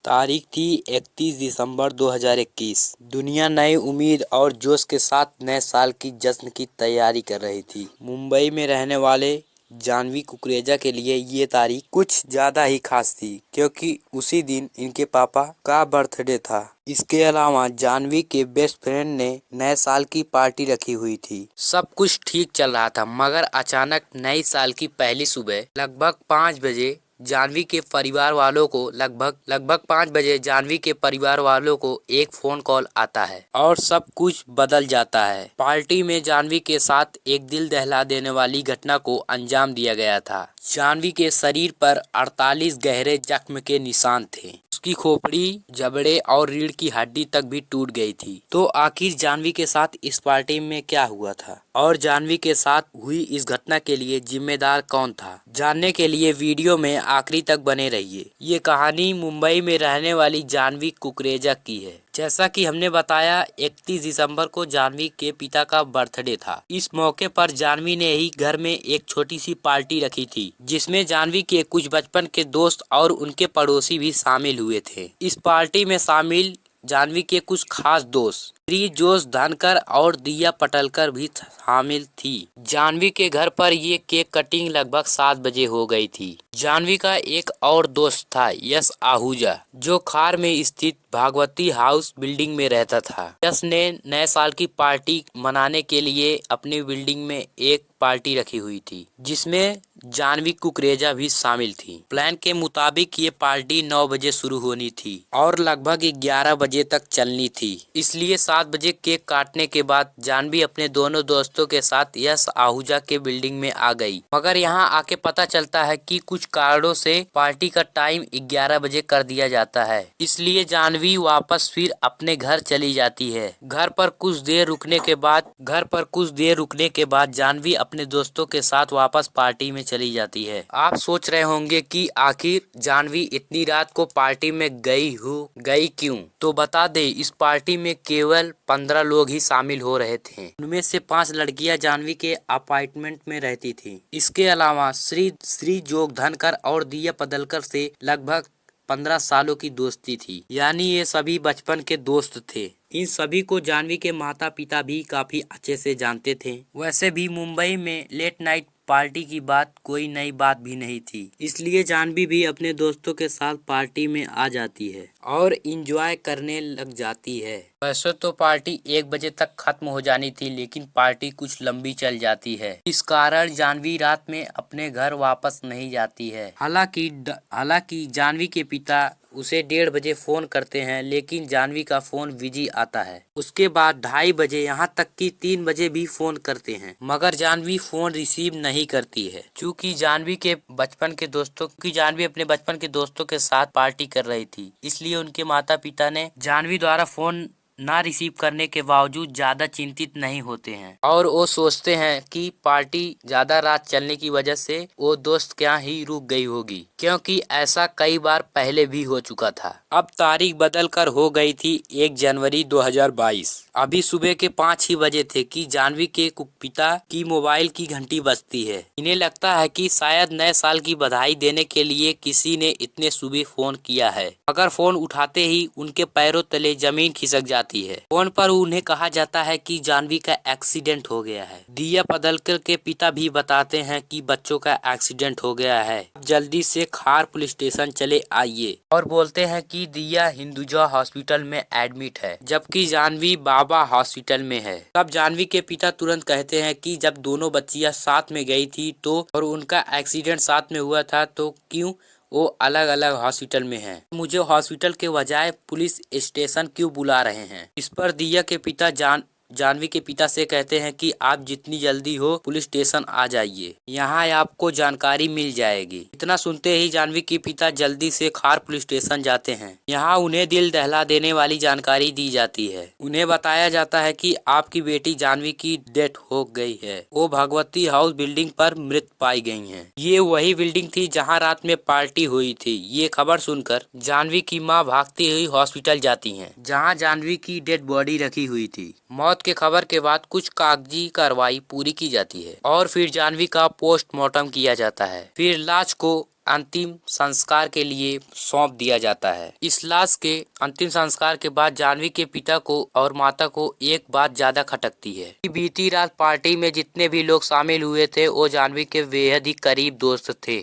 तारीख थी 31 दिसंबर 2021। दुनिया नई उम्मीद और जोश के साथ नए साल की जश्न की तैयारी कर रही थी। मुंबई में रहने वाले जाह्नवी कुकरेजा के लिए ये तारीख कुछ ज्यादा ही खास थी, क्योंकि उसी दिन इनके पापा का बर्थडे था। इसके अलावा जाह्नवी के बेस्ट फ्रेंड ने नए साल की पार्टी रखी हुई थी। सब कुछ ठीक चल रहा था, मगर अचानक नए साल की पहली सुबह लगभग 5 बजे जाह्नवी के परिवार वालों को लगभग 5 बजे जाह्नवी के परिवार वालों को एक फोन कॉल आता है और सब कुछ बदल जाता है। पार्टी में जाह्नवी के साथ एक दिल दहला देने वाली घटना को अंजाम दिया गया था। जाह्नवी के शरीर पर 48 गहरे जख्म के निशान थे। उसकी खोपड़ी, जबड़े और रीढ़ की हड्डी तक भी टूट गई थी। तो आखिर जाह्नवी के साथ इस पार्टी में क्या हुआ था और जाह्नवी के साथ हुई इस घटना के लिए जिम्मेदार कौन था, जानने के लिए वीडियो में आखिरी तक बने रहिए। ये कहानी मुंबई में रहने वाली जाह्नवी कुकरेजा की है। जैसा कि हमने बताया, 31 दिसंबर को जाह्नवी के पिता का बर्थडे था। इस मौके पर जाह्नवी ने ही घर में एक छोटी सी पार्टी रखी थी, जिसमें जाह्नवी के कुछ बचपन के दोस्त और उनके पड़ोसी भी शामिल हुए थे। इस पार्टी में शामिल जाह्नवी के कुछ खास दोस्त श्री जोश धनकर और दिया पटलकर भी शामिल थी। जाह्नवी के घर पर ये केक कटिंग लगभग 7 बजे हो गई थी। जाह्नवी का एक और दोस्त था यश आहूजा, जो खार में स्थित भागवती हाउस बिल्डिंग में रहता था। यश ने नए साल की पार्टी मनाने के लिए अपनी बिल्डिंग में एक पार्टी रखी हुई थी, जिसमें जाह्नवी कुकरेजा भी शामिल थी। प्लान के मुताबिक ये पार्टी 9 बजे शुरू होनी थी और लगभग 11 बजे तक चलनी थी। इसलिए 7 बजे केक काटने के बाद जाह्नवी अपने दोनों दोस्तों के साथ यश आहूजा के बिल्डिंग में आ गई। मगर यहाँ आके पता चलता है कि कुछ कारणों से पार्टी का टाइम 11 बजे कर दिया जाता है। इसलिए जाह्नवी वापस फिर अपने घर चली जाती है। घर पर कुछ देर रुकने के बाद जाह्नवी अपने दोस्तों के साथ वापस पार्टी में चली जाती है। आप सोच रहे होंगे कि आखिर जाह्नवी इतनी रात को पार्टी में गई क्यों? तो बता दे, इस पार्टी में केवल 15 लोग ही शामिल हो रहे थे। उनमें से 5 लड़कियां जाह्नवी के अपार्टमेंट में रहती थी। इसके अलावा श्री जोग धनकर और दिया पदलकर से लगभग 15 सालों की दोस्ती थी, यानी ये सभी बचपन के दोस्त थे। इन सभी को जाह्नवी के माता पिता भी काफी अच्छे से जानते थे। वैसे भी मुंबई में लेट नाइट पार्टी की बात कोई नई बात भी नहीं थी, इसलिए जाह्नवी भी अपने दोस्तों के साथ पार्टी में आ जाती है और इंजॉय करने लग जाती है। वैसे तो पार्टी 1 बजे तक खत्म हो जानी थी, लेकिन पार्टी कुछ लंबी चल जाती है। इस कारण जाह्नवी रात में अपने घर वापस नहीं जाती है। हालांकि जाह्नवी के पिता उसे 1:30 बजे फोन करते हैं, लेकिन जाह्नवी का फोन बिजी आता है। उसके बाद 2:30 बजे, यहाँ तक कि 3 बजे भी फोन करते हैं, मगर जाह्नवी फोन रिसीव नहीं करती है। चूँकि जाह्नवी अपने बचपन के दोस्तों के साथ पार्टी कर रही थी, इसलिए उनके माता पिता ने जाह्नवी द्वारा फोन ना रिसीव करने के बावजूद ज्यादा चिंतित नहीं होते हैं और वो सोचते हैं कि पार्टी ज्यादा रात चलने की वजह से वो दोस्त क्या ही रुक गई होगी, क्योंकि ऐसा कई बार पहले भी हो चुका था। अब तारीख बदल कर हो गई थी 1 जनवरी 2022। अभी सुबह के 5 ही बजे थे कि जाह्नवी के पिता की मोबाइल की घंटी बजती है। इन्हें लगता है कि शायद नए साल की बधाई देने के लिए किसी ने इतने सुबह फोन किया है, मगर फोन उठाते ही उनके पैरों तले जमीन खिसक जाती है। फोन पर उन्हें कहा जाता है कि जाह्नवी का एक्सीडेंट हो गया है। दिया पदलकर के पिता भी बताते हैं कि बच्चों का एक्सीडेंट हो गया है, जल्दी से खार पुलिस स्टेशन चले आइए, और बोलते हैं कि दिया हिंदुजा हॉस्पिटल में एडमिट है, जबकि जाह्नवी बाबा हॉस्पिटल में है। तब जाह्नवी के पिता तुरंत कहते हैं कि जब दोनों बच्चियां साथ में गई थी तो और उनका एक्सीडेंट साथ में हुआ था, तो क्यों वो अलग अलग हॉस्पिटल में हैं? मुझे हॉस्पिटल के बजाय पुलिस स्टेशन क्यों बुला रहे हैं? इस पर दिया के पिता जाह्नवी के पिता से कहते हैं कि आप जितनी जल्दी हो पुलिस स्टेशन आ जाइए, यहाँ आपको जानकारी मिल जाएगी। इतना सुनते ही जाह्नवी के पिता जल्दी से खार पुलिस स्टेशन जाते हैं। यहाँ उन्हें दिल दहला देने वाली जानकारी दी जाती है। उन्हें बताया जाता है कि आपकी बेटी जाह्नवी की डेथ हो गई है, वो भगवती हाउस बिल्डिंग पर मृत पाई गई है। ये वही बिल्डिंग थी जहाँ रात में पार्टी हुई थी। ये खबर सुनकर जाह्नवी की माँ भागती हुई हॉस्पिटल जाती है, जहाँ जाह्नवी की डेड बॉडी रखी हुई थी। मौत के खबर के बाद कुछ कागजी कार्रवाई पूरी की जाती है और फिर जाह्नवी का पोस्टमार्टम किया जाता है। फिर लाश को अंतिम संस्कार के लिए सौंप दिया जाता है। इस लाश के अंतिम संस्कार के बाद जाह्नवी के पिता को और माता को एक बात ज्यादा खटकती है कि बीती रात पार्टी में जितने भी लोग शामिल हुए थे वो जाह्नवी के बेहद ही करीब दोस्त थे।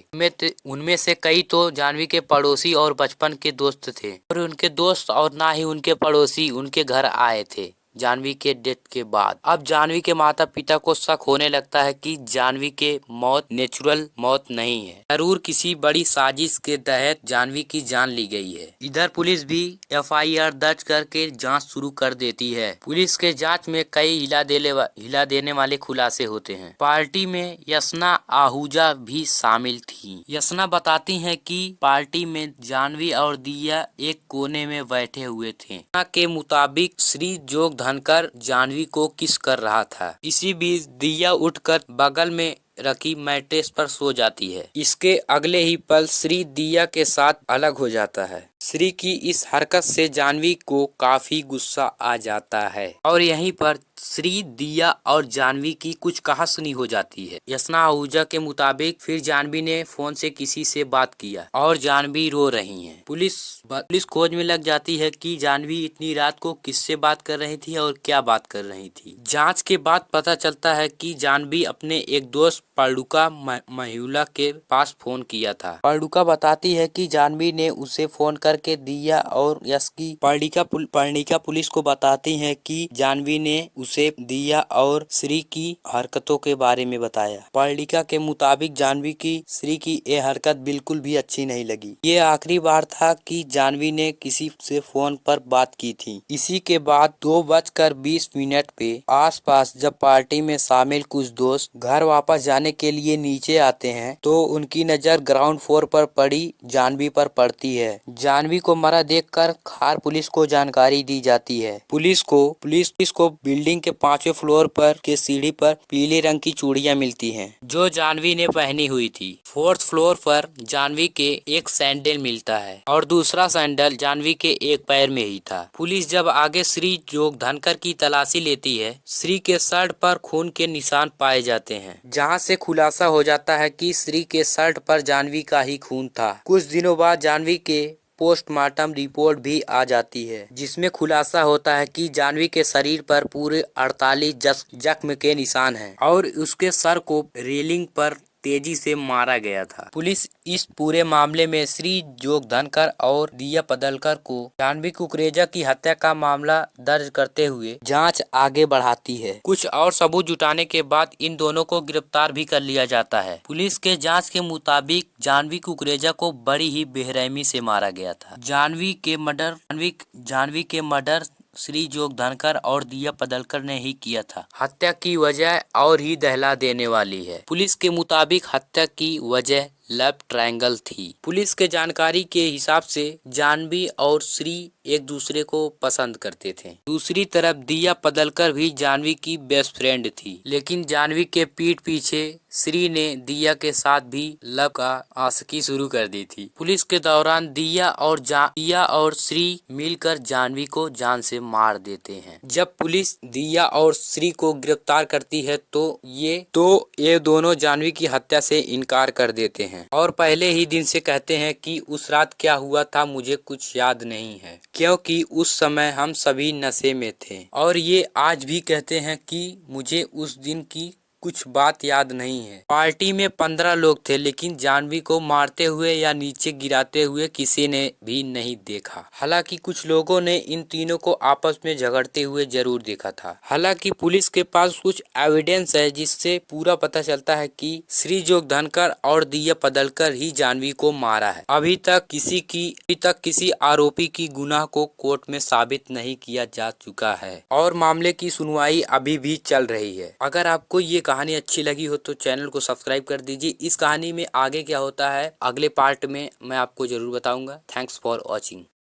उनमें से कई तो जाह्नवी के पड़ोसी और बचपन के दोस्त थे और उनके दोस्त और ना ही उनके पड़ोसी उनके घर आए थे जाह्नवी के डेथ के बाद। अब जाह्नवी के माता पिता को शक होने लगता है कि जाह्नवी के मौत नेचुरल मौत नहीं है, जरूर किसी बड़ी साजिश के तहत जाह्नवी की जान ली गई है। इधर पुलिस भी FIR दर्ज करके जांच शुरू कर देती है। पुलिस के जांच में कई हिला देने वाले खुलासे होते हैं। पार्टी में यास्ना आहूजा भी शामिल थी। यास्ना बताती है कि पार्टी में जाह्नवी और दिया एक कोने में बैठे हुए थे। के मुताबिक श्री जोग धनकर जाह्नवी को किस कर रहा था। इसी बीच दिया उठकर बगल में रखी मैट्रेस पर सो जाती है। इसके अगले ही पल श्री दिया के साथ अलग हो जाता है। श्री की इस हरकत से जाह्नवी को काफी गुस्सा आ जाता है और यहीं पर श्री दिया और जाह्नवी की कुछ कहासुनी हो जाती है। यास्ना आहूजा के मुताबिक फिर जाह्नवी ने फोन से किसी से बात किया और जाह्नवी रो रही है। पुलिस खोज में लग जाती है कि जाह्नवी इतनी रात को किससे बात कर रही थी और क्या बात कर रही थी। जांच के बाद पता चलता है कि जाह्नवी अपने एक दोस्त पर्णुका महिउला के पास फोन किया था। पर्णुका बताती है कि जाह्नवी ने उसे फोन करके दिया और यश की पर्णिका पुलिस को बताती है कि जाह्नवी ने उसे दिया और श्री की हरकतों के बारे में बताया। पर्णिका के मुताबिक जाह्नवी की श्री की ये हरकत बिल्कुल भी अच्छी नहीं लगी। ये आखिरी बार था कि जाह्नवी ने किसी से फोन पर बात की थी। इसी के बाद 2:20 पे आसपास जब पार्टी में शामिल कुछ दोस्त घर वापस जाने के लिए नीचे आते हैं तो उनकी नजर ग्राउंड फ्लोर पर पड़ी जाह्नवी पर पड़ती है। जाह्नवी को मरा देखकर खार पुलिस को जानकारी दी जाती है। पुलिस को बिल्डिंग के 5वें फ्लोर पर के सीढ़ी पर पीले रंग की चूड़ियां मिलती हैं जो जाह्नवी ने पहनी हुई थी। 4th फ्लोर पर जाह्नवी के एक सैंडल मिलता है और दूसरा सैंडल जाह्नवी के एक पैर में ही था। पुलिस जब आगे श्री जोग धनकर की तलाशी लेती है, श्री के शर्ट पर खून के निशान पाए जाते हैं, जहां से खुलासा हो जाता है कि श्री के शर्ट पर जाह्नवी का ही खून था। कुछ दिनों बाद जाह्नवी के पोस्टमार्टम रिपोर्ट भी आ जाती है जिसमें खुलासा होता है कि जाह्नवी के शरीर पर पूरे 48 जख्म के निशान हैं और उसके सर को रेलिंग पर तेजी से मारा गया था। पुलिस इस पूरे मामले में श्री जोग धनकर और दिया पडलकर को जाह्नवी कुकरेजा की हत्या का मामला दर्ज करते हुए जांच आगे बढ़ाती है। कुछ और सबूत जुटाने के बाद इन दोनों को गिरफ्तार भी कर लिया जाता है। पुलिस के जांच के मुताबिक जाह्नवी कुकरेजा को बड़ी ही बेरहमी से मारा गया था। जाह्नवी के मर्डर श्री जोग धनकर और दिया पडलकर ने ही किया था। हत्या की वजह और ही दहला देने वाली है। पुलिस के मुताबिक हत्या की वजह लव ट्रायंगल थी। पुलिस के जानकारी के हिसाब से जाह्नवी और श्री एक दूसरे को पसंद करते थे। दूसरी तरफ दिया पडलकर भी जाह्नवी की बेस्ट फ्रेंड थी, लेकिन जाह्नवी के पीठ पीछे श्री ने दिया के साथ भी लव का आशिकी शुरू कर दी थी। पुलिस के दौरान दिया और श्री मिलकर जाह्नवी को जान से मार देते हैं। जब पुलिस दिया और श्री को गिरफ्तार करती है तो ये दोनों जाह्नवी की हत्या से इनकार कर देते हैं और पहले ही दिन से कहते हैं कि उस रात क्या हुआ था मुझे कुछ याद नहीं है, क्योंकि उस समय हम सभी नशे में थे। और ये आज भी कहते हैं कि मुझे उस दिन की कुछ बात याद नहीं है। पार्टी में 15 लोग थे, लेकिन जाह्नवी को मारते हुए या नीचे गिराते हुए किसी ने भी नहीं देखा। हालांकि कुछ लोगों ने इन तीनों को आपस में झगड़ते हुए जरूर देखा था। हालांकि पुलिस के पास कुछ एविडेंस है जिससे पूरा पता चलता है कि श्री जोग धनकर और दिया पडलकर ही जाह्नवी को मारा है। अभी तक किसी आरोपी की गुनाह को कोर्ट में साबित नहीं किया जा चुका है और मामले की सुनवाई अभी भी चल रही है। अगर आपको ये कहानी अच्छी लगी हो तो चैनल को सब्सक्राइब कर दीजिए। इस कहानी में आगे क्या होता है अगले पार्ट में मैं आपको जरूर बताऊंगा। Thanks for watching.